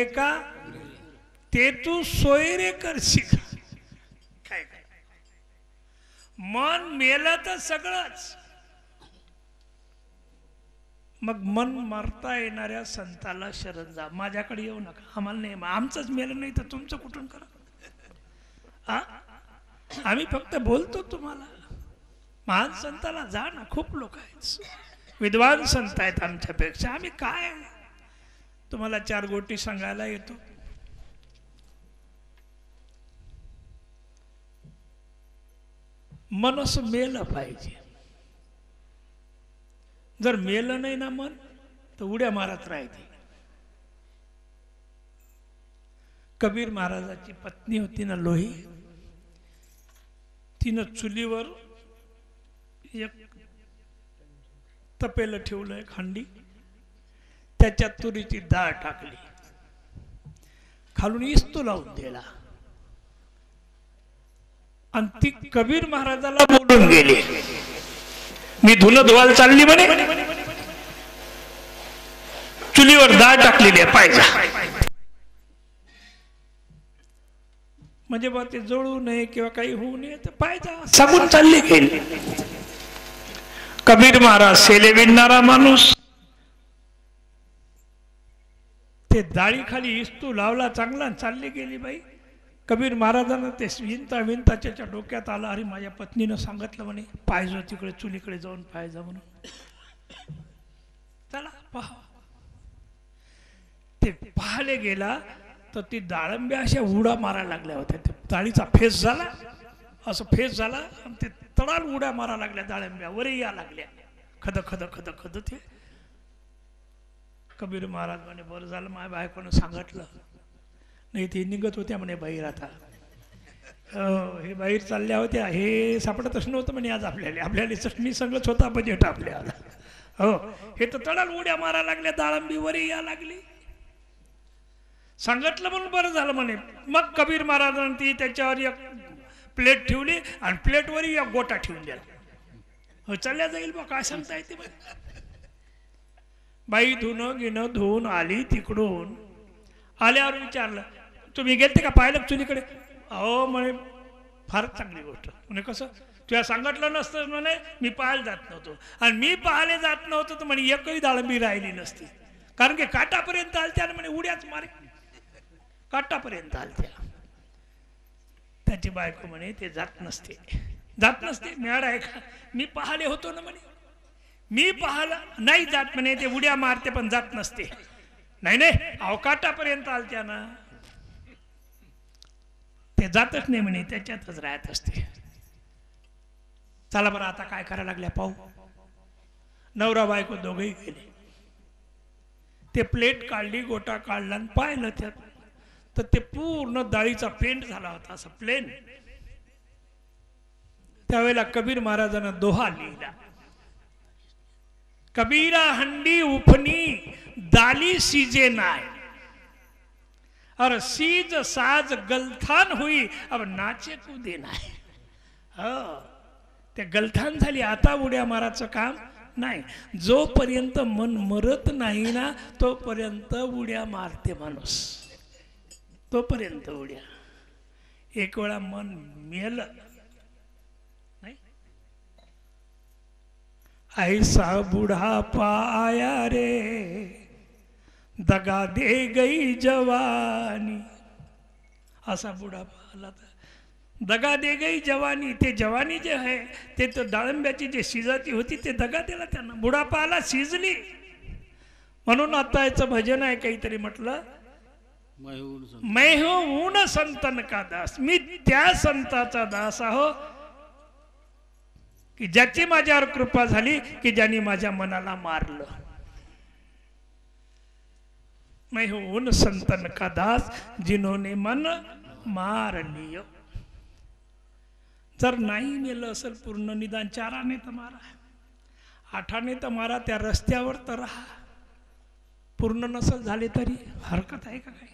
का ते तू सोयरे करशी का? काय काय मन मेलं तर सगळंच. मग मन मरता येणाऱ्या संताला शरण जा. माझ्याकडे येऊ नका, आम्हाला नाही, आमचंच मेलं नाही तर तुमचं कुठून करा. आम्ही फक्त बोलतो तुम्हाला. महान संताला जा ना, खूप लोक आहेत, विद्वान संत आहेत आमच्यापेक्षा. आम्ही काय तुम्हाला चार गोष्टी सांगायला येतो. मन असं मेलं पाहिजे. जर मेलं नाही ना मन तर उड्या मारत राहते. कबीर महाराजाची पत्नी होती ना लोही, तिनं चुलीवर एक तपेलं ठेवलं, एक हंडी, त्याच्यात तुरीची डाळ टाकली, खालून इस्तू लावून दिला आणि ती कबीर महाराजाला बोलून गेली, मी धुणं धुवायला चालली म्हणे, चुलीवर डाळ टाकलेली आहे पाहिजे. म्हणजे बा ते जळू नये किंवा काही होऊ नये तर पाहिजे सांगून चालली गेली. कबीर महाराज सेले विणणारा माणूस, ते डाळी खाली इस्तू लावला चांगला, चालली गेली बाई. कबीर महाराजांना ते विणता विणता त्याच्या डोक्यात आलं, अरे माझ्या पत्नीनं सांगितलं म्हणे पाहिजे तिकडे चुलीकडे जाऊन पाहिजे म्हणून, चला पहा. ते पाहायला गेला तर ती डाळंब्या अशा उड्या मारायला लागल्या होत्या. ते डाळीचा फेस झाला, असं फेस झाला आणि ते तडाल उड्या मारायला लागल्या, डाळंब्या वरही या लागल्या, खद खद खद खद. ते कबीर महाराज म्हणे बरं झालं माझ्या बायकोनं सांगितलं, नाही ते निघत होत्या म्हणे बाहेर. आता हे बाहेर चालल्या होत्या, हे सापडतच नव्हतं म्हणे आज आपल्याला चटणी संगच होता बजेट आपल्याला. हो, हे तर तडाल उड्या मारायला लागल्या, डाळंबी वरही या लागली. सांगितलं म्हणून बरं झालं म्हणे. मग कबीर महाराजांनी ती त्याच्यावर एक प्लेट ठेवली आणि प्लेटवरही एक गोटा ठेवून दिला. हो, चालल्या जाईल बा, काय सांगता येते. बाई धुणं घेणं धुवून आली, तिकडून आल्यावर विचारलं तुम्ही गेलते का पाहिलं चुलीकडे? अहो म्हणे फारच चांगली गोष्ट. म्हणे कसं? तुला सांगितलं नसतं म्हणे मी पाहायला जात नव्हतो, आणि मी पाहायला जात नव्हतो तर म्हणे एकही डाळंबी राहिली नसती, कारण की काटापर्यंत आलत्या म्हणे, उड्याच मारे काटापर्यंत आलत्या. त्याची बायको म्हणे ते जात नसते, जात नसते. मॅड आहे का? मी पाहाले होतो ना म्हणे, मी पाहायला नाही जात म्हणे, ते उड्या मारते पण जात नसते. नाही नाही अवकाटापर्यंत आलत्या ना, ते जातच नाही म्हणे, त्याच्यातच राहत असते. चला बरं आता काय करायला लागल्या पाहू. नवरा बायको दोघेही गेले. ते प्लेट काढली, गोटा काढला आणि पाहिलं त्यात, तर ते पूर्ण डाळीचा पेंट झाला होता, असं प्लेन. त्यावेळेला कबीर महाराजांना दोहा लिहिला, कबीरा हंडी उफनी दाली सीजे नाय, और सीज साज गलथान हुई अब नाचे कूदे नाय. हो, ते गलथान झाली, आता उड्या मारायचं काम नाही. जोपर्यंत मन मरत नाही ना तोपर्यंत उड्या मारते माणूस, तोपर्यंत उड्या. एक वेळा मन मेलं नाही, ऐसा बुढ़ापा आया रे दगा दे गई जवानी. असा बुढ़ापा आला तर दगा दे गई जवानी. ते जवानी जे आहे ते तर डाळंब्याची जे शिजाची होती ते दगा दिला त्यांना, बुढ़ापा आला, शिजली. म्हणून आता याचं भजन आहे काहीतरी म्हटलं, मैं हूं ऊन संतन का दास, मी त्या संताचा दास आहो की ज्याची माझ्यावर कृपा झाली, की ज्यांनी माझ्या मनाला मारलं. मैं हूं उन संतन का दास जिन्होंने मन मार लियो. जर नाही मेलं असेल पूर्ण, निदान 4 आणे तर मारा, 8 आणे तर मारा, त्या रस्त्यावर तर राहा. पूर्ण नसेल झाले तरी हरकत आहे का काही?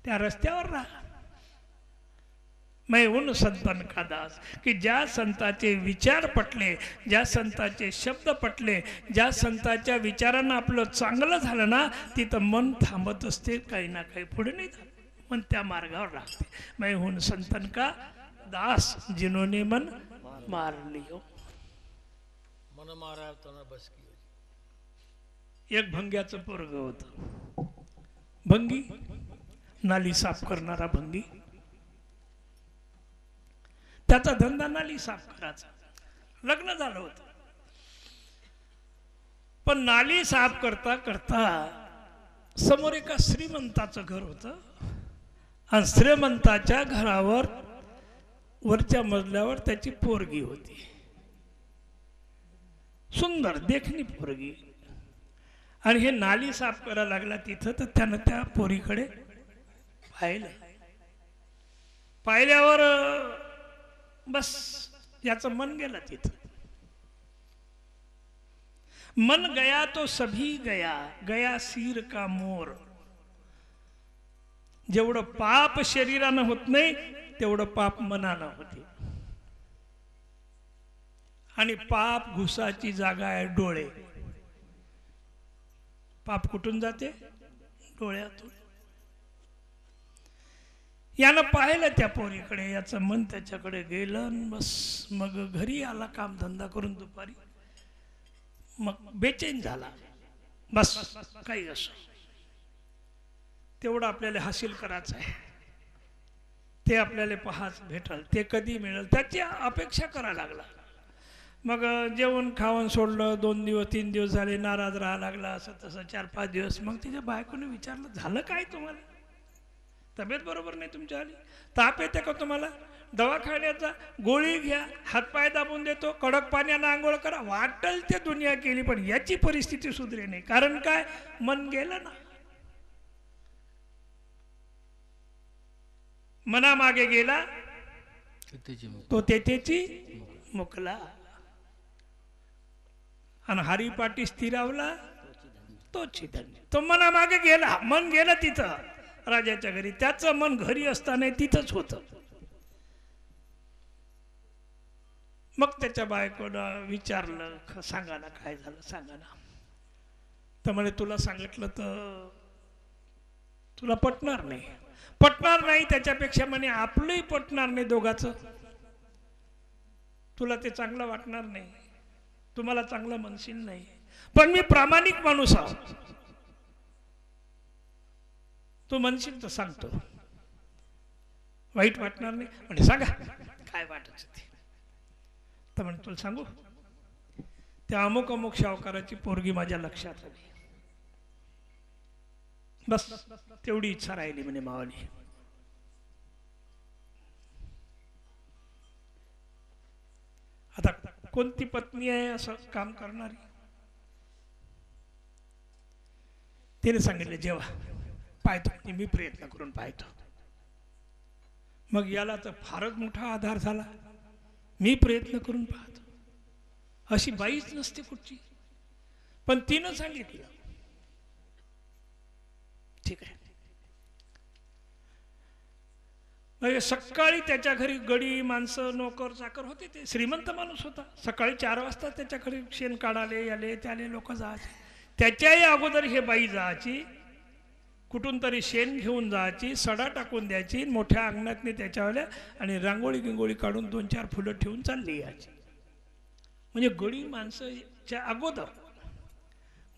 त्या रस्त्यावर राहा. मैं उन संतन का दास, की ज्या संताचे विचार पटले, ज्या संताचे शब्द पटले, ज्या संताच्या विचारांना आपलं चांगलं झालं ना, तिथं मन थांबत असते, काही ना काही पुढे नाही जात, मन त्या मार्गावर लागते. मैं उन संतन का दास जिन्होंने मन मार लियो. मन मारा बस की. एक भंग्याचं पोरग होतं, भंगी, नाली साफ करणारा भंगी. त्याचा धंदा नाली साफ करायचा. लग्न झालं होतं, पण नाली साफ करता करता समोर एका श्रीमंताचं घर होतं आणि श्रीमंताच्या घरावर वरच्या मजल्यावर त्याची पोरगी होती, सुंदर देखणी पोरगी. आणि हे नाली साफ करायला लागला तिथं, तर त्यानं त्या पोरीकडे पाहिलं. पाहिल्यावर बस याचं मन गेलं तिथं. मन गया तो सभी गया, गया सिर का मोर. जेवढं पाप शरीरानं होत नाही तेवढं पाप मनानं होते. आणि पाप घुसाची जागा आहे डोळे. पाप कुठून जाते? डोळ्यातून. यानं पाहिलं त्या पोरीकडे, याचं मन त्याच्याकडे गेलं. बस मग घरी आला कामधंदा करून दुपारी, मग बेचैन झाला. बस काही असो, तेवढं आपल्याला हासिल करायचं आहे, ते आपल्याला पाहाच भेटल, ते कधी मिळेल त्याची अपेक्षा करायला लागला. मग जेवण खावण सोडलं. 2 दिवस 3 दिवस झाले, नाराज राहायला लागला. असं तसं 4-5 दिवस. मग तिच्या बायकोने विचारलं, झालं काय तुम्हाला? तब्येत बरोबर नाही तुमच्या आली? ताप येते का तुम्हाला? दवाखान्याचा गोळी घ्या, हातपाय दाबून देतो, कडक पाण्यानं आंघोळ करा. वाटल ते दुनिया केली, पण याची परिस्थिती सुधरे नाही. कारण काय? मन गेलं ना. मनामागे गेला तो तेथेची मुकला. आणि हरिपाठी स्थिरावला तोची धन्य. तो मनामागे गेला, मन गेलं तिथं राजाच्या घरी. त्याचं मन घरी असताना तिथंच होतं. मग त्याच्या बायकोनं विचारलं, सांगा ना काय झालं, सांगा ना. तर म्हणे, तुला सांगितलं तर तुला पटणार नाही. पटणार नाही त्याच्यापेक्षा म्हणे आपलंही पटणार नाही दोघाचं. तुला ते चांगलं वाटणार नाही, तुम्हाला चांगलं म्हणशील नाही, पण मी प्रामाणिक माणूस आहो, तू म्हणशील तर सांगतो, वाईट वाटणार नाही. म्हणजे सांगा काय वाटत ते. तर म्हणे, तुला सांगू, त्या अमुक अमुक शावकाराची पोरगी माझ्या लक्षात आली. बस तेवढी इच्छा राहिली म्हणे मावाली. आता कोणती पत्नी आहे असं काम करणारी? तिने सांगितलं, जेव्हा पाहतो मी प्रयत्न करून पाहतो. मग याला तर फारच मोठा आधार झाला. मी प्रयत्न करून पाहतो. अशी बाईच नसते कुठची. पण तिनं सांगितलं, ठीक आहे. म्हणजे सकाळी त्याच्या घरी गडी माणसं नोकर चाकर होते. ते श्रीमंत माणूस होता. सकाळी 4 वाजता त्याच्या घरी शेण काढाले याले त्याले लोक जायचे. त्याच्याही अगोदर हे बाई जायची, कुठून तरी शेण घेऊन जायची, सडा टाकून द्यायची मोठ्या अंगणातनी त्याच्यावाल्या, आणि रांगोळी गिंगोळी काढून 2-4 फुलं ठेवून चालली यायची. म्हणजे गडी माणसाच्या अगोदर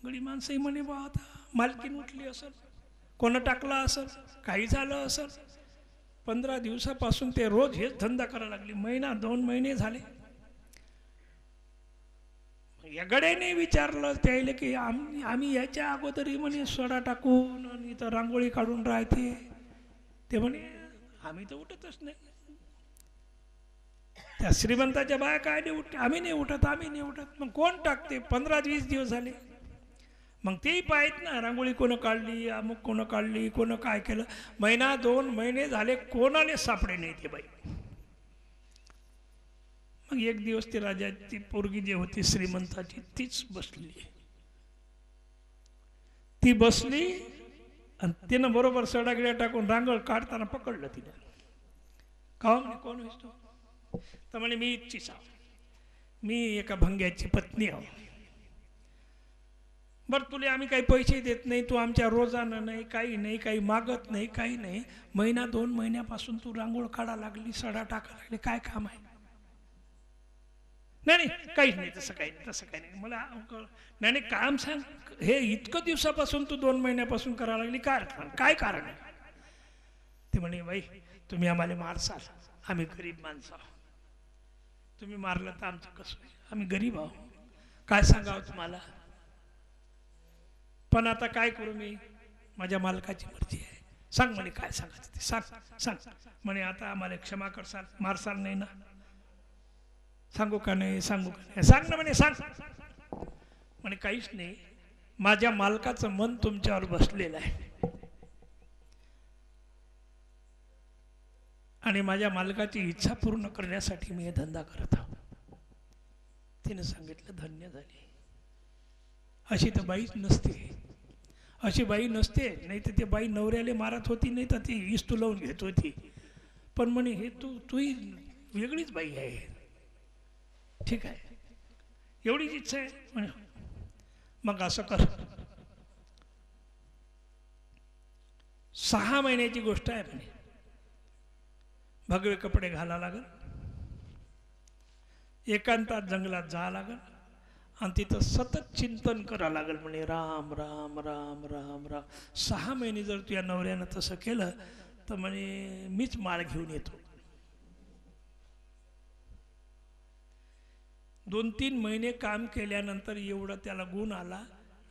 गडी माणसंही म्हणे, बा आता मालकीन उठली असेल, कोण टाकला असेल, काही झालं असेल. 15 दिवसापासून ते रोज हेच धंदा करायला लागली. 1-2 महिने झाले. या गड्याने विचारलं त्याला की आम्ही याच्या अगोदरही म्हणे सोडा टाकून आणि इथं रांगोळी काढून राहते. ते म्हणे आम्ही तर उठतच नाही. त्या श्रीमंताच्या बाया काय नाही उठते, आम्ही नाही उठत, आम्ही नाही उठत. मग कोण टाकते? 15-20 दिवस झाले. मग तेही पाहत ना, रांगोळी कोण काढली, अमुक कोण काढली, कोण काय केलं. 1-2 महिने झाले, कोणाने सापडे नाही ते बाई. मग एक दिवस ती राजाची पोरगी जी होती श्रीमंताची, तीच बसली. ती बसली आणि तिनं बरोबर सडागिड्या टाकून रांगोळ काढताना पकडलं तिने. का म्हणे कोण आहेस तू? तर म्हणे मी चिसा, मी एका भंग्याची पत्नी आहो. बरं तुला आम्ही काही पैसे देत नाही, तू आमच्या रोजानं नाही, काही मागत नाही, काही नाही. महिना 2 महिन्यापासून तू रांगोळ काढा लागली, सडा टाका लागली, काय काम आहे? नाही काहीच नाही, तसं काही नाही मला. नाही काम सांग, हे इतकं दिवसापासून तू 2 महिन्यापासून करायला लागली, काय कारण आहे? ते म्हणे बाई तुम्ही आम्हाला मारसाल, आम्ही गरीब माणसं आहोत. तुम्ही मारलं तर आमचं कसं आहे, आम्ही गरीब आहोत, काय सांगावं तुम्हाला. पण आता काय करू मी, माझ्या मालकाची मर्जी आहे. सांग म्हणे काय सांगायचं ते सांग. म्हणे आता आम्हाला क्षमा करसाल, मारसाल नाही ना? सांगू का नाही सांग ना म्हणे, सांग. म्हणे काहीच नाही, माझ्या मालकाचं मन तुमच्यावर बसलेलं आहे आणि माझ्या मालकाची इच्छा पूर्ण करण्यासाठी मी हे धंदा करत आहो. तिने सांगितलं धन्य झाली, अशी तर बाईच नसते, अशी बाई नसते. नाही तर ते बाई नवऱ्याला मारत होती, नाही तर ती इस्तू लावून घेत होती. पण म्हणे हे तूही वेगळीच बाई आहे. ठीक आहे, एवढीच इच्छा आहे म्हणे, मग असं कर. 6 महिन्याची गोष्ट आहे म्हणे. भगवे कपडे घाला लागल, एकांतात जंगलात जा लागल आणि तिथं सतत चिंतन करा लागल म्हणे, राम राम राम राम राम. 6 महिने जर तुझ्या नवऱ्यानं तसं केलं तर म्हणे मीच माळ घेऊन येतो. 2-3 महिने काम केल्यानंतर एवढा त्याला गुण आला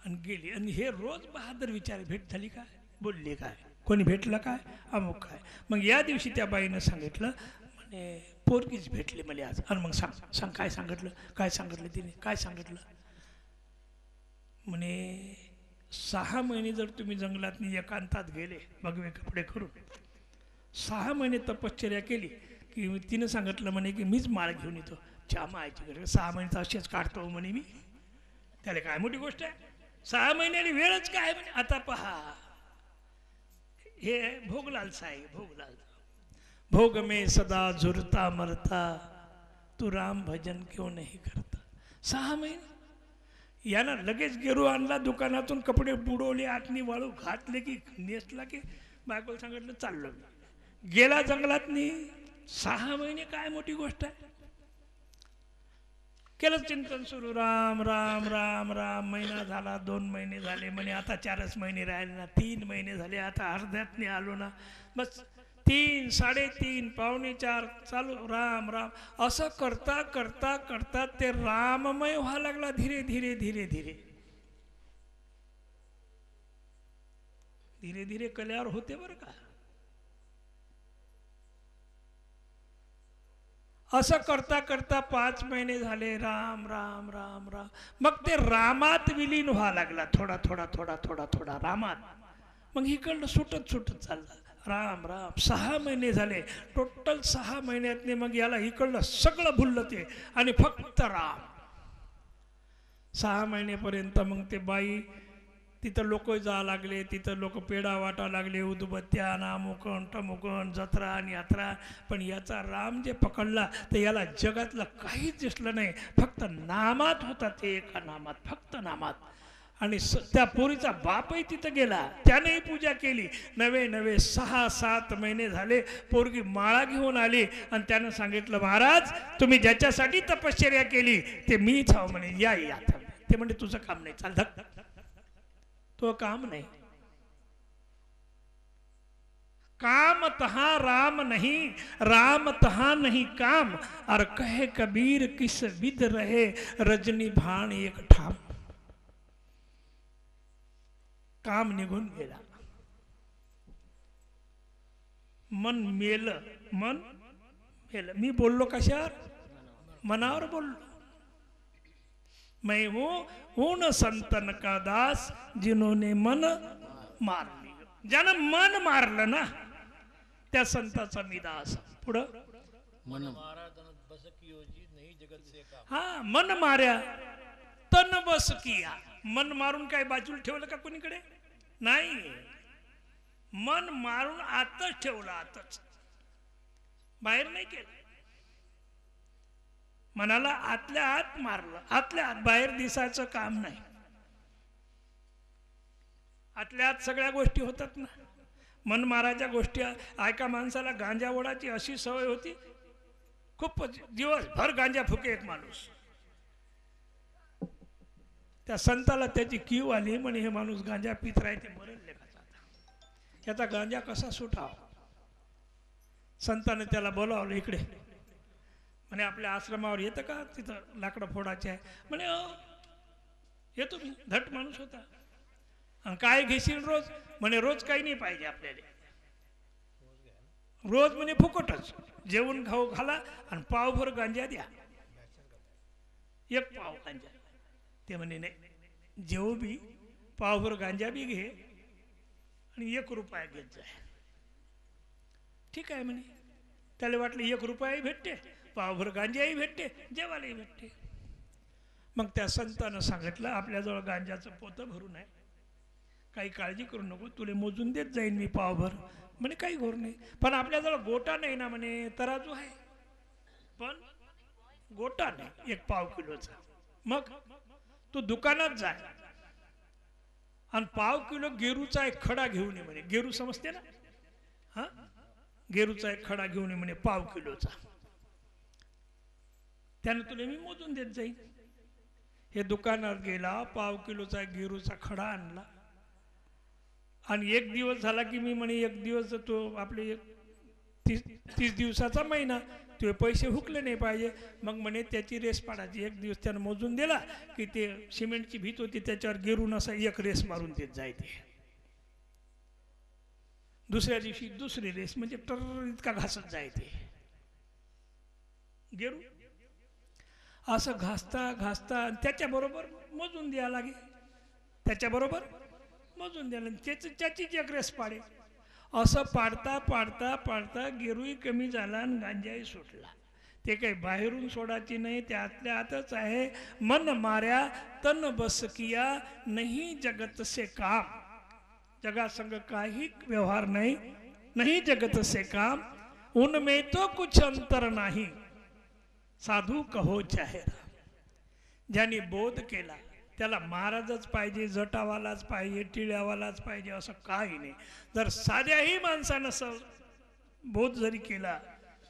आणि गेली. आणि हे रोज बहादर विचार, भेट झाली काय, बोलले काय, कोणी भेटलं काय, अमुक काय. मग या दिवशी त्या बाईनं सांगितलं म्हणे पोरगीच भेटली मला आज. आणि मग सांग काय सांगितलं तिने, काय सांगितलं म्हणे 6 महिने जर तुम्ही जंगलात एकांतात गेले भगवे कपडे करून, 6 महिने तपश्चर्या केली की तिनं सांगितलं म्हणे की मीच माळ घेऊन येतो. मायची गरज, 6 महिने तर असेच काढतो म्हणे मी, त्याला काय मोठी गोष्ट आहे, 6 महिन्याने वेळच काय म्हणे. आता पहा, हे भोगलाल साहेब, भोगलाल भोग में सदा झुरता मरता, तू राम भजन क्यों नहीं करता. 6 महिने यानं लगेच गेरू आणला दुकानातून, कपडे बुडवले, आतनी वाळू घातले की नेसला की बायकोला सांगितलं चाललो मी. गेला जंगलात 6 महिने काय मोठी गोष्ट आहे. केलं चिंतन सुरू, राम राम राम राम. महिना झाला, 2 महिने झाले म्हणे, आता 4च महिने राहिले ना, 3 महिने झाले, आता अर्ध्यातनी आलो ना, बस 3, 3:30, 3:45 चालू, राम राम. असं करता करता करता ते राममय व्हायला लागला धीरे धीरे धीरे धीरे धीरे धीरे कल्यावर होते बरं का. असं करता करता 5 महिने झाले, राम राम राम राम. मग ते रामात विलीन व्हायला लागला, थोडा थोडा थोडा थोडा थोडा रामात. मग इकडलं सुटत चाललं, राम राम. 6 महिने झाले, टोटल 6 महिन्यातले मग याला इकडलं सगळं भुललं ते आणि फक्त राम. 6 महिनेपर्यंत मग ते बाई तिथं लोक जा लागले, तिथं लोक पेढा वाटा लागले, उदबत्त्या, नामुकण टमुकण, जत्रा आणि यात्रा. पण याचा राम जे पकडला तर याला जगातलं काहीच दिसलं नाही, फक्त नामात होता ते, एका नामात, फक्त नामात. आणि त्या पोरीचा बापही तिथं गेला, त्यानेही पूजा केली. नवे 6-7 महिने झाले, पोरगी माळा घेऊन आली आणि त्यानं सांगितलं महाराज तुम्ही ज्याच्यासाठी तपश्चर्या केली ते मीच आहो म्हणे, या. ते म्हणजे तुझं काम नाही, चाल धक, तो काम नहीं, काम तहाँ राम नहीं, राम तहाँ नहीं काम. और कहे कबीर किस विध रहे, रजनी भाण एक ठाम. काम निघून गेला, मन मेलं. मी बोललो कशावर, मनावर बोललो. मैं हूँ संतन का दास जिन्होंने मन मार लिया. ज्यानं मन मारलं ना त्या संताचा मी दास. पुढं मन मारा तन बस कियो जी नहीं जगत से का. हा, मन मार्या तन बस किया. मन मारून काय बाजूला ठेवलं का कोणीकडे नाही, मन मारून आतच ठेवलं, आतच. बाहेर नाही केलं, मनाला आतल्या आत मारलं, आतल्या आत, बाहेर दिसायचं काम नाही. आतल्या आत सगळ्या गोष्टी होतात ना. मन मारायच्या गोष्टी ऐका माणसाला गांजा ओढाची अशी सवय होती, खूप दिवसभर गांजा फुके एक माणूस. त्या संताला त्याची कीव आली, म्हणे हे माणूस गांजा पित राहते, मरेल लेखाचा, याचा गांजा कसा सुटावा. संताने त्याला बोलावलं इकडे, म्हणे आपल्या आश्रमावर येतं का, तिथं लाकडं फोडायचे आहे. म्हणे येतो मी. धट माणूस होता. आणि काय घेशील रोज, म्हणे रोज काही नाही पाहिजे आपल्याला, रोज म्हणे फुकटच जेवण खाऊ घाला आणि पावभर गांजा द्या, एक पाव गांजा. ते म्हणे नाही, जेव बी पावभर गांजा बी घे आणि 1 रुपया घेत जाय. ठीक आहे म्हणे. त्याला वाटलं 1 रुपयाही भेटते, पावभर गांजाही भेटते, जेवायलाही भेटते. मग त्या संतानं सांगितलं आपल्याजवळ गांजाचं पोतं भरून आहे, काही काळजी करू नको, तुले मोजून देत जाईन मी पावभर. म्हणे काही घोर नाही, पण आपल्याजवळ गोटा नाही ना म्हणे. तराजू आहे पण गोटा नाही 1 पाव किलोचा. मग तू दुकानात जा आणि पाव किलो गेरूचा एक खडा घेऊन ये म्हणे. गेरू समजते ना, हा, गेरूचा एक खडा घेऊन ये म्हणे पाव किलोचा, त्याने तुला मी मोजून देत जाईल. हे दुकानात गेला, पाव किलोचा गेरूचा खडा आणला आणि 1 दिवस झाला की मी म्हणे 1 दिवस तो आपले 30 दिवसाचा महिना, ते पैसे हुकले नाही पाहिजे. मग म्हणे त्याची रेस पाडायची. 1 दिवस त्यानं मोजून दिला की ते सिमेंटची भीत होती त्याच्यावर गेरून असा 1 रेस मारून देत जायते. दुसऱ्या दिवशी दुसरी रेस, म्हणजे टर इतका घासत जायते गेरू. असं घासता घासता त्याच्याबरोबर मोजून द्यायला लागे, त्याच्याबरोबर मोजून द्यायला, त्याचीच 1 रेस पाडे. असं पाडता पाडता पाडता गेरूही कमी झाला आणि गांजाही सुटला. ते काही बाहेरून सोडायची नाही, त्यातल्या आतच आहे. मन मार्या तन बस किया, नाही जगत से काम. जगासंग काही व्यवहार नाही, नाही जगत से काम. उनमें तो कुछ अंतर नाही, साधू कहो चाहे. ज्यांनी बोध केला त्याला महाराजच पाहिजे, जटावालाच पाहिजे, टिळ्यावालाच पाहिजे असं काही नाही. जर साध्याही माणसानं बोध जरी केला,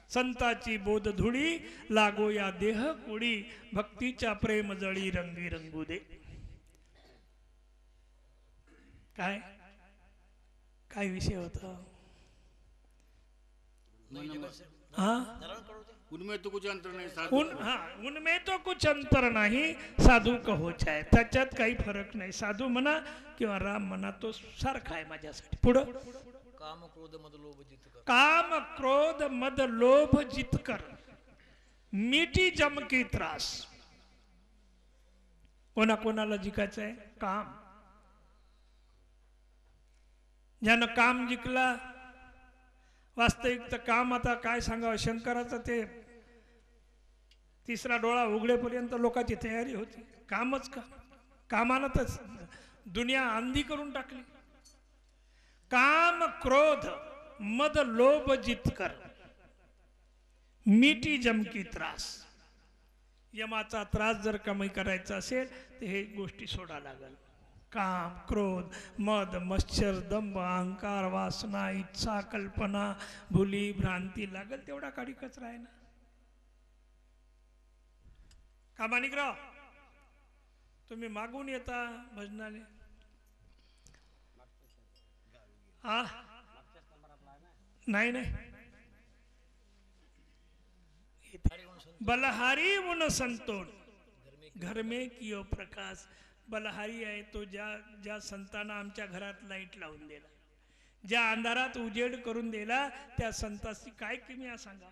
संताची बोध धुळी लागो या देह कुडी, भक्तीच्या प्रेम जळी रंगी रंगू दे. काय काय विषय होता, हा, उनमें तो कुछ अंतर नहीं, उनमें तो कुछ अंतर नाही, साधू कहो चाहे. त्याच्यात काही फरक नाही. साधू म्हणा किंवा राम म्हणा, तो सारखा आहे माझ्यासाठी. पुढं, काम क्रोध मद लोभ जित कर. काम क्रोध मद लोभ जित कर, मिटी जम की त्रास. कोणाकोणाला जिंकायचं आहे काम. ज्यानं काम जिंकला, वास्तविक तर काम आता काय सांगावं, शंकराचं ते 3रा डोळा उघडेपर्यंत लोकांची तयारी होती. कामच का, कामानं तर दुनिया अंधी करून टाकली. काम क्रोध मद लोभ जित कर, मिटी जमकी त्रास. यमाचा त्रास जर कमी करायचा असेल तर हे गोष्टी सोडा लागल. काम क्रोध मद मत्सर दंभ अहंकार वासना इच्छा कल्पना भुली भ्रांती लागल तेवढा काडी कचरा आहे ना. का माणिकराव, तुम्ही मागून येता भजनाले, हा नाही नाही, बलहारी उन संतोन घर में कियो प्रकाश. बलहारी आहे तो ज्या संतांना आमच्या घरात लाईट लावून दिला, ज्या अंधारात उजेड करून दिला, त्या संताची काय किमया सांगा.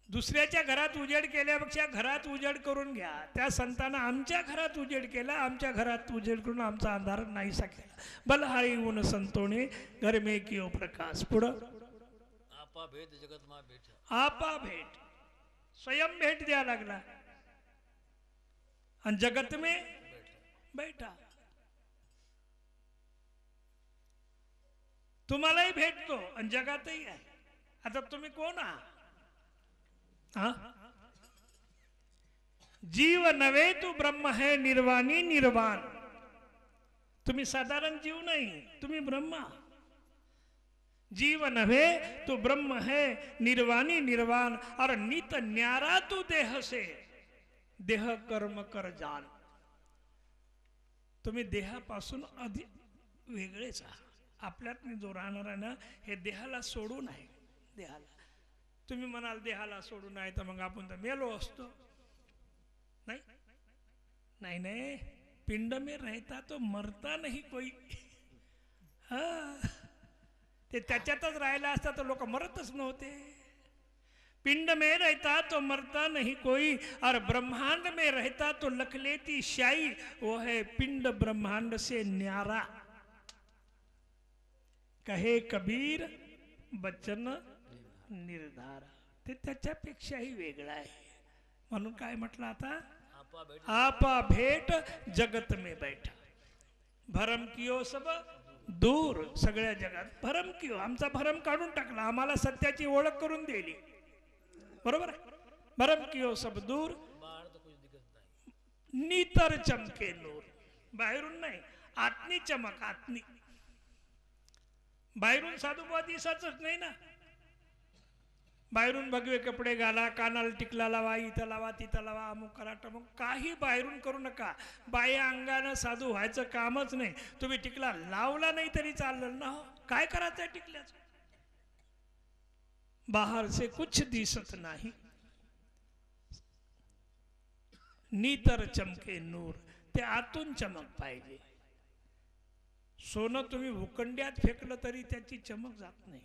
दुसऱ्याच्या घरात उजेड केल्यापेक्षा घरात उजेड करून घ्या. त्या संतांना आमच्या घरात उजेड केला, आमच्या घरात उजेड करून आमचा अंधार नाहीसा केला. बलहारी उन संतोने घर में कियो प्रकाश. पुढं, आपा भेद जगत मा भेट. आपा भेट, स्वयं भेट द्या लागला आणि जगत में बैठा. तुम्हालाही भेटतो आणि जगातही आहे. आता तुम्ही कोण आहात? हा? जीव नव्हे तू ब्रह्म है निर्वाणी निर्वाण. तुम्ही साधारण जीव नाही, तुम्ही ब्रह्मा. जीव नव्हे तू ब्रह्म है निर्वाणी निर्वाण और नित न्यारा तू देह से देह कर्म कर जान. तुम्ही देहापासून अधिक वेगळेच आहात. आपल्यात जो राहणार आहे ना, हे देहाला सोडून आहे. देहाला तुम्ही म्हणाल देहाला सोडून आहे तर मग आपण तर मेलो असतो. नहीं नहीं नहीं, पिंड में रहता तो मरता नहीं कोई. हाँ, ते त्याच्यातच राहिला असता तर लोक मरतच नव्हते. पिंड में रहता तो मरता नहीं कोई और ब्रह्मांड में रहता तो लख लेती शाही. वो है पिंड ब्रह्मांड से न्यारा. कहे कबीर बचन निर्धारा. ते त्याच्यापेक्षाही वेगळा आहे. म्हणून काय म्हटलं आता? आपा भेट जगत में बैठा. भरम कियो सब दूर. सगळ्या जगात भरम कियो, आमचा भरम काढून टाकला, आम्हाला सत्याची ओळख करून दिली. बरोबर आहे? भरम कियो सब दूर नितर चमके नूर. बाहेरून नाही, आतनी चमक. आतनी, बाहेरून साधुबा दिसाच नाही ना. बाहेरून भगवे कपडे घाला, कानाला टिकला लावा, इथं लावा तिथं लावा, अमुक करा टमुक, काही बाहेरून करू नका. बाह्य अंगानं साधू व्हायचं कामच नाही. तुम्ही टिकला लावला नाही तरी चाललं ना. काय करायचं टिकल्याचं? बाहर से कुछ दिसत नाही, नितर चमके नूर. ते आतून चमक पाहिजे. सोनं तुम्ही भूखंड्यात फेकलं तरी त्याची चमक जात नाही.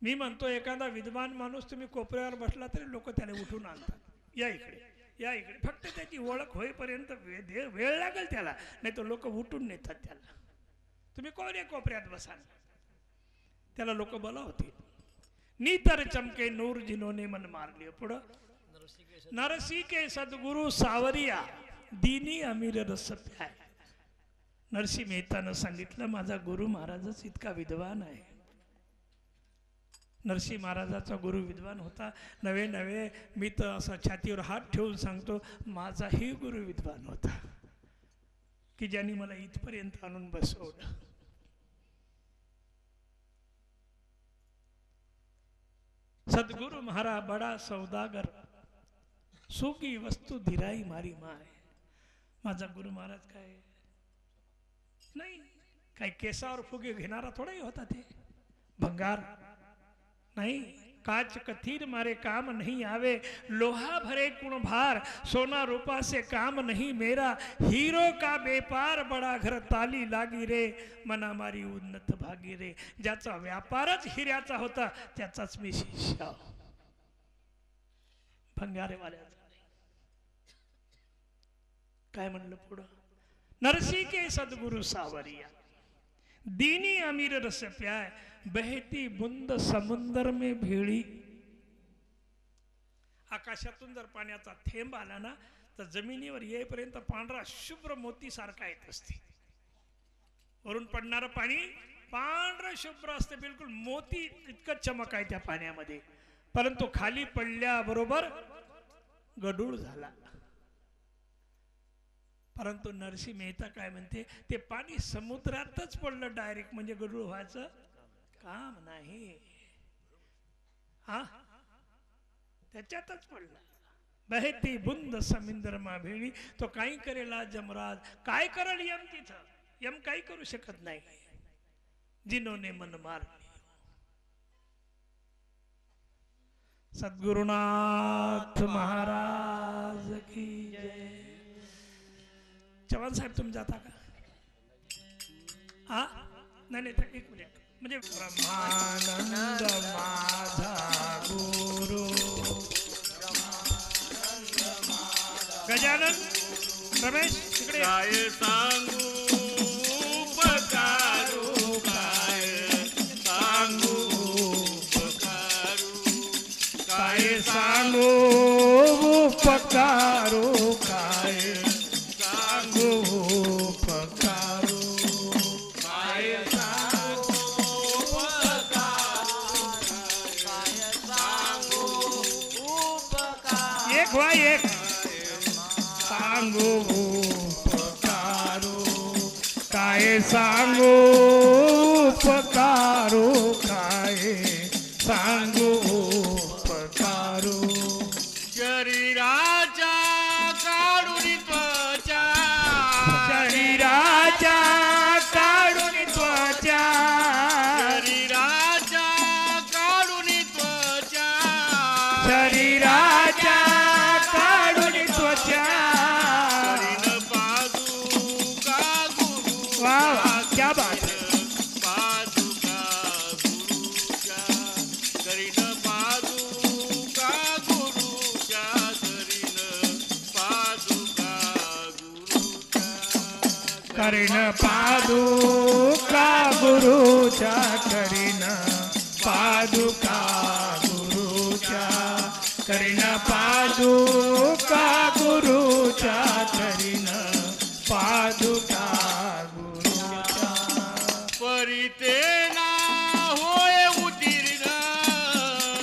मी म्हणतो एखादा विद्वान माणूस तुम्ही कोपऱ्यावर बसला तरी लोक त्याला उठून आणतात. या इकडे, या इकडे. फक्त त्याची ओळख होईपर्यंत वेळ लागेल त्याला, नाही तर लोक उठून नेतात त्याला. तुम्ही कोण या कोपऱ्यात बसाल, त्याला लोक बोलावतील. नितर चमके नूर जिन्होंने मन मार लिया. पुढं नरसी के सद्गुरु सावरिया दीनी अमीर रस प्याय. नरसी मेहतानं सांगितलं माझा गुरु महाराजच इतका विद्वान आहे. नरसी महाराजाचा गुरु विद्वान होता. नवे नवे मी तर असा छातीवर हात ठेवून सांगतो, माझाही गुरु विद्वान होता की ज्यांनी मला इथपर्यंत आणून बसवलं. सद्गुरु महाराज बडा सौदागर सुकी वस्तू धिराई मारी माय. माझा गुरु महाराज काय नाही, काही केसावर फुगे घेणारा थोडाही होता. ते भंगार नहीं. काच कथीर मारे काम नहीं आवे, लोहा भरे कुण भार, सोना रूपा से काम नहीं मेरा, हीरो का व्यापार बड़ा घर ताली लागी रे, मना मारी उन्नत भागी रे. ज्याचा व्यापारच हिऱ्याचा होता त्याचाच मी शिष्य. भंगारेवाल्याचा नाही. काय म्हणलं पुढं? नरसी के सद्गुरु सावरिया दीनी अमीर रस प्याय, बहती बुंद समुंदर में भेळी. आकाशातून जर पाण्याचा थेंब आला ना तर जमिनीवर येईपर्यंत पांढरा शुभ्र मोती सारखा येत असते. वरून पडणारं पाणी पांढरं शुभ्र असते, बिलकुल मोती इतकं चमक आहे त्या पाण्यामध्ये. परंतु खाली पडल्याबरोबर गडूळ झाला. परंतु नरसी मेहता काय म्हणते, ते पाणी समुद्रातच पडलं डायरेक्ट, म्हणजे गडूळ व्हायचं काम नाही. हा, त्याच्यातच पडला. बहती बुंद समुंदर मा भेळी. तो काही करेला जमराज, काय करेल यम तिथं? यम काही करू शकत नाही. जिन्होंने मन मार लिया. सद्गुरुनाथ महाराज की जय. चव्हाण साहेब तुम्ही जाता का? हा, नाही नाही, एक मिनिट. म्हणजे ब्रह्मानंद माझा गुरु, गजानन रमेश इकडे. काय सांगू पकारू, काय सांगू पकारू, काय सांगू पकारू, काय सांगू पकारू, काय सांगू दाखवा एक सांगू उपकारू काय सांगू उपकारू काय सांगू उपकारू शरीराच्या काढून त्वचा शरीराच्या काढून त्वचा शरीराच्या काढून त्वचा शरीराच्या काढून त्वचा करीन पादुका गुरु वा वा क्या बात है पादुका गुरुच्या करीन पादुका गुरुच्या करीन पादुका गुरुच्या करीन पादुका गुरुच्या करीन पादुका गुरुच्या करीन पादुका गुरुच्या करीन पादुका गुरुच्या परितेना होय उतीर्ण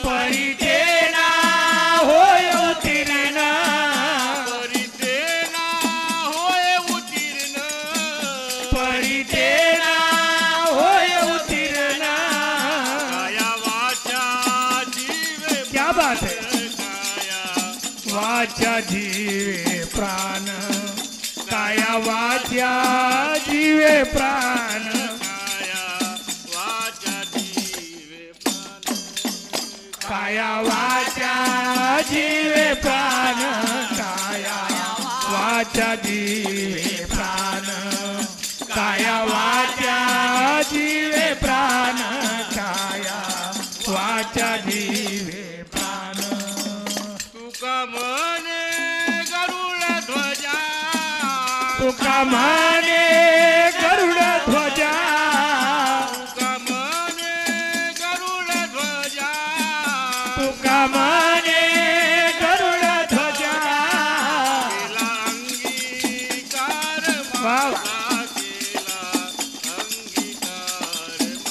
परितेना होय उत्तीर्ण परितेना होय उतीर्ण परितेना होय उत्तीर्ण काया वाचा जीवे क्या बात है काया वाचा जीवे प्राण काया वाचा जीवे प्राण काया वाचा जीवे प्राण काया वाचा जीवे प्राण काया वाचा जीवे प्राण काया वाचा जीवे प्राण तुका मने गरुड ध्वजा तुका माने गरुड ध्वजा तुका मने गरुड ध्वजा तुका माने गरुड ध्वजा केला अंगीकार वा वा. माझा केला अंगीकार माझा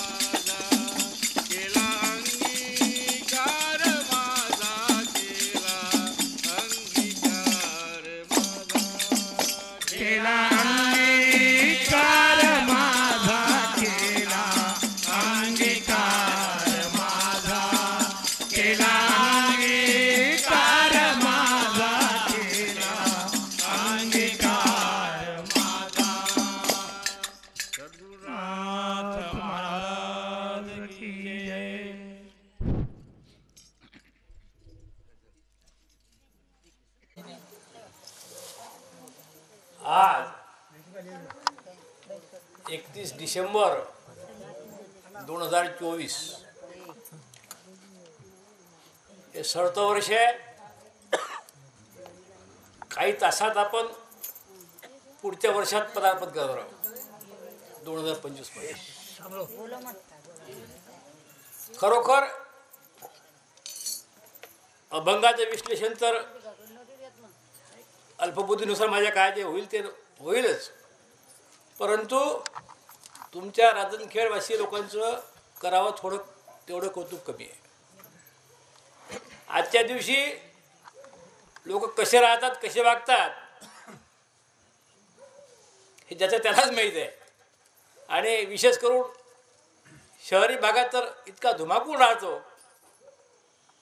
केला अंगीकार माझा केला अंगीकार माझा केला अंगीकार माझा केला अंगीकार माझा केला अंगीकार माझा केला अंगीकार माझा नाथ महाराज की जय. आज 31 डिसेंबर 2024 हे सरतं वर्ष आहे. काही तासात आपण पुढच्या वर्षात पदार्पण करणार आहोत 2025 मध्ये. खरोखर अभंगाचं विश्लेषण तर अल्पबुद्धीनुसार माझ्या काय जे होईल ते होईलच, परंतु तुमच्या राजनखेडवासी लोकांचं करावं थोडं तेवढं कौतुक कमी आहे. आजच्या दिवशी लोक कसे राहतात कसे वागतात हे ज्याचं त्यालाच माहीत आहे. आणि विशेष करून शहरी भागात तर इतका धुमाकूळ राहतो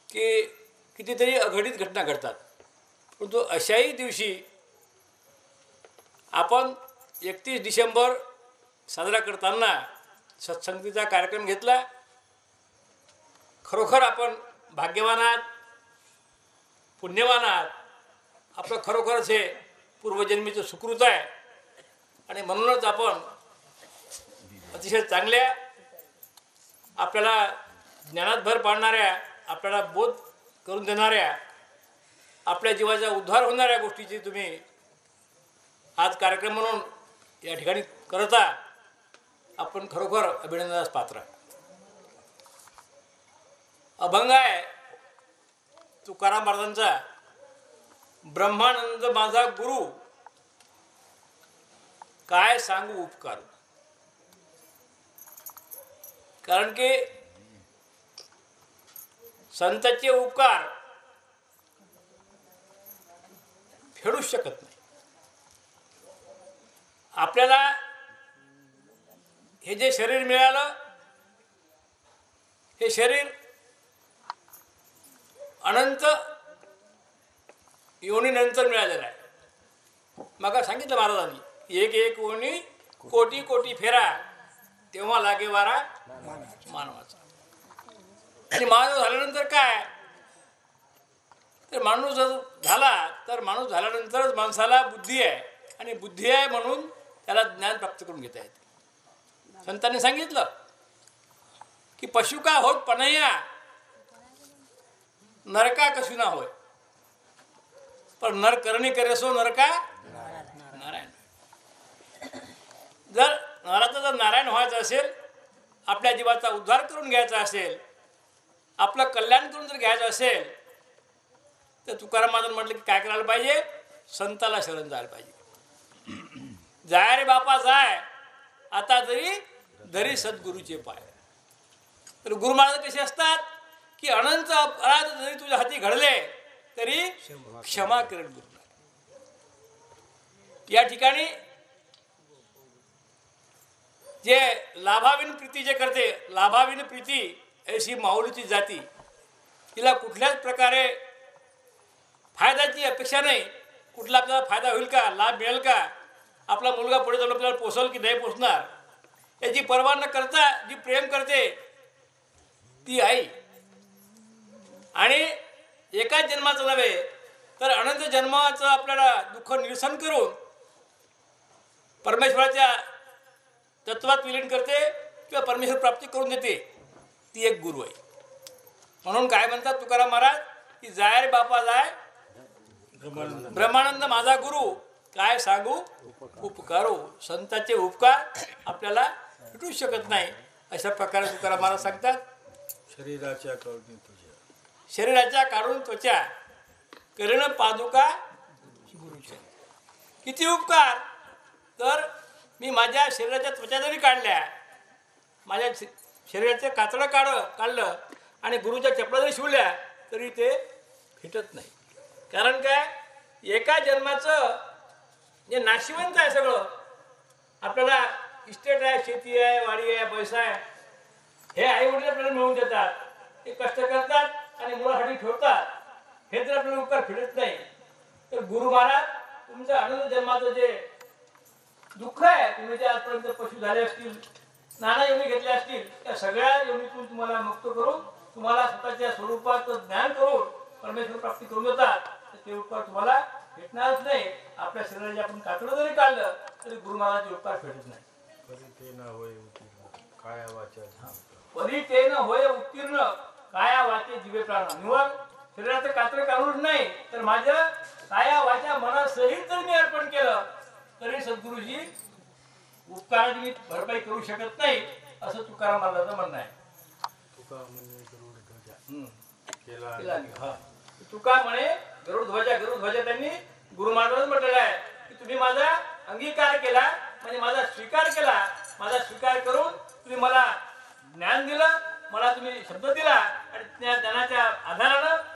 की कितीतरी अघटित घटना घडतात. परंतु अशाही दिवशी आपण 31 डिसेंबर साजरा करताना सत्संगतीचा कार्यक्रम घेतला. खरोखर आपण भाग्यवान आहात, पुण्यवान आहात. आपलं खरोखरच हे पूर्वजन्मीचं सुकृत आहे. आणि म्हणूनच आपण अतिशय चांगल्या आपल्याला ज्ञानात भर पाडणाऱ्या, आपल्याला बोध करून देणाऱ्या, आपल्या जीवाचा उद्धार होणाऱ्या गोष्टीची तुम्ही आज कार्यक्रम म्हणून या ठिकाणी करता. आपण खरोखर अभिनंदनास पात्र. अभंग आहे तुकाराम महाराजांचा, ब्रह्मानंद माझा गुरु काय सांगू उपकार. कारण की संतांचे उपकार फेडूच शकत नाही. आपल्याला हे जे शरीर मिळालं, हे शरीर अनंत योनीनंतर मिळालेलं आहे. मग सांगितलं महाराजांनी, एक एक योनी कोटी कोटी फेरा, तेव्हा लागे वारा मानवाचा. आणि मानव झाल्यानंतर काय, तर माणूस जर झाला तर माणूस झाल्यानंतरच माणसाला बुद्धी आहे, आणि बुद्धी आहे म्हणून त्याला ज्ञान प्राप्त करून घेता येते. संतांनी सांगितलं की पशु का होत पनया, नरका कशू ना होय, पण नर करणी करेसो नरका नारायण. जर नराचा जर नारायण व्हायचं असेल, आपल्या जीवाचा उद्धार करून घ्यायचा असेल, आपलं कल्याण करून जर घ्यायचं असेल, तर तुकाराम महाराज म्हटलं की काय करायला पाहिजे, संताला शरण जायला पाहिजे. जाय रे बापा जाय, आता जरी धरी सद्गुरूचे पाय. तर गुरु महाराज कसे असतात की अनंत अपराध जरी तुझ्या हाती घडले तरी क्षमा करेल गुरु. या ठिकाणी जे लाभाविन प्रीती जे करते, लाभाविन प्रीती अशी माऊलीची जाती, तिला कुठल्याच प्रकारे फायद्याची अपेक्षा नाही. कुठला आपल्याला फायदा होईल का, लाभ मिळेल का, आपला मुलगा पुढे जाऊन आपल्याला पोचल की नाही पोचणार, याची पर्वा न करता जी प्रेम करते ती आई. आणि एकाच जन्माचं नव्हे तर अनंत जन्माचं आपल्याला दुःख निरसन करून परमेश्वराच्या तत्वात विलीन करते किंवा परमेश्वर प्राप्ती करून देते, ती एक गुरु आहे. म्हणून काय म्हणतात तुकाराम महाराज की जाय रे बापा जाय, ब्रह्मानंद माझा गुरु, काय सांगू उपकारो. संतांचे उपकार आपल्याला भेटूच शकत नाही. अशा प्रकारे तुकाराम महाराज सांगतात, शरीराच्या काढून तुझ्या, शरीराच्या काढून त्वचा करण पादुका गुरुच्या. किती उपकार, तर मी माझ्या शरीराच्या त्वचा जरी काढल्या, माझ्या शरीराचं कातडं काढलं आणि गुरुच्या चपला जरी शिवल्या तरी ते फिटत नाही. कारण काय, एका जन्माचं जे नाशिवंत आहे सगळं, आपल्याला इस्टेट आहे, शेती आहे, वाडी आहे, पैसा आहे, हे आई वडील आपल्याला मिळवून देतात, ते कष्ट करतात आणि मुलासाठी ठेवतात, हे जर आपल्याला उपकार फिरत नाही तर गुरु महाराज तुमचं आनंद जन्माचं जे दुःख आहे, तुम्ही जे आजपर्यंत पशु झाले असतील, नाना योनी घेतल्या असतील, त्या सगळ्या योनीतून तुम्हाला मुक्त करून तुम्हाला स्वतःच्या स्वरूपात ज्ञान करून परमेश्वर प्राप्ती करून देतात. तर ते उपकार तुम्हाला भेटणारच नाही. आपल्या शरीराचे आपण कातडं जरी काढलं तरी गुरु महाराजांचे उपकार भेटत नाही. परी ते न होय उत्तीर्ण, काया वाचा परी ते न होय उत्तीर्ण, काया वाचे जीवे प्राण. निवड शरीराचं कातडं काढून नाही तर माझं काया वाचा मनासहित जर मी अर्पण केलं तरी सद्गुरुजी उपकाराची मी भरपाई करू शकत नाही, असं तुकाराम महाराजांचं म्हणणं आहे. तुका म्हणे गरुड ध्वजा केला केला नाही. हा. तुका म्हणे गरुड ध्वजा त्यांनी गुरु महाराजांनी म्हटलेलं आहे की तुम्ही माझा अंगीकार